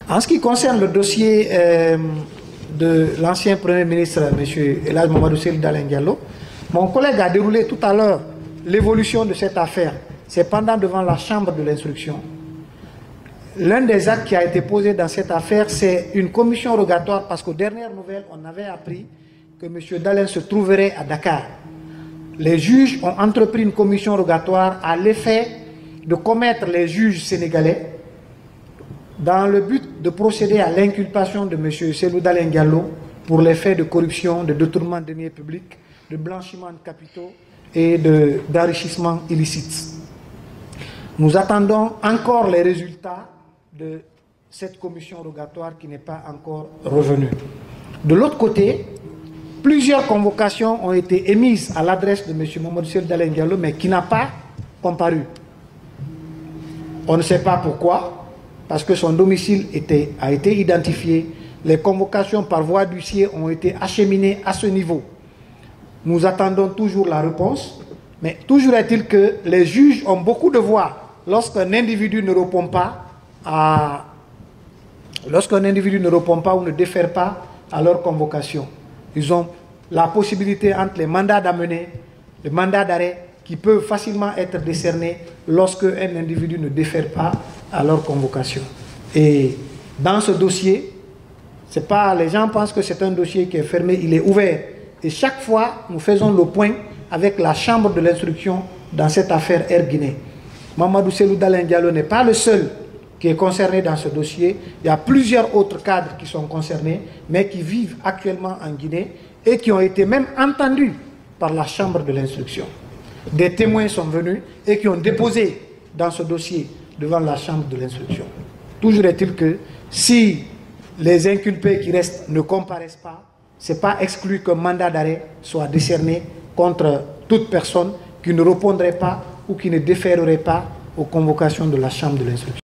En ce qui concerne le dossier de l'ancien Premier ministre, M. Elhadji Mamadou Cellou Dalein Diallo, mon collègue a déroulé tout à l'heure l'évolution de cette affaire. C'est pendant devant la chambre de l'instruction. L'un des actes qui a été posé dans cette affaire, c'est une commission rogatoire parce qu'aux dernières nouvelles, on avait appris que M. Dalein se trouverait à Dakar. Les juges ont entrepris une commission rogatoire à l'effet de commettre les juges sénégalais dans le but de procéder à l'inculpation de M. Cellou Dalein Diallo pour les faits de corruption, de détournement de deniers publics, de blanchiment de capitaux et d'enrichissement illicite. Nous attendons encore les résultats de cette commission rogatoire qui n'est pas encore revenue. De l'autre côté, plusieurs convocations ont été émises à l'adresse de M. Mamadou Cellou Dalein Diallo, mais qui n'a pas comparu. On ne sait pas pourquoi, parce que son domicile a été identifié. Les convocations par voie d'huissier ont été acheminées à ce niveau. Nous attendons toujours la réponse, mais toujours est-il que les juges ont beaucoup de voix lorsqu'un individu ne répond pas ou ne défère pas à leur convocation. Ils ont la possibilité entre les mandats d'amener, les mandats d'arrêt, qui peuvent facilement être décernés lorsque un individu ne défère pas à leur convocation. Et dans ce dossier, les gens pensent que c'est un dossier qui est fermé, il est ouvert. Et chaque fois, nous faisons le point avec la chambre de l'instruction dans cette affaire Air Guinée. Mamadou Cellou Dalein Diallo n'est pas le seul qui est concerné dans ce dossier. Il y a plusieurs autres cadres qui sont concernés, mais qui vivent actuellement en Guinée et qui ont été même entendus par la chambre de l'instruction. Des témoins sont venus et qui ont déposé dans ce dossier devant la chambre de l'instruction. Toujours est-il que si les inculpés qui restent ne comparaissent pas, ce n'est pas exclu qu'un mandat d'arrêt soit décerné contre toute personne qui ne répondrait pas ou qui ne déférerait pas aux convocations de la chambre de l'instruction.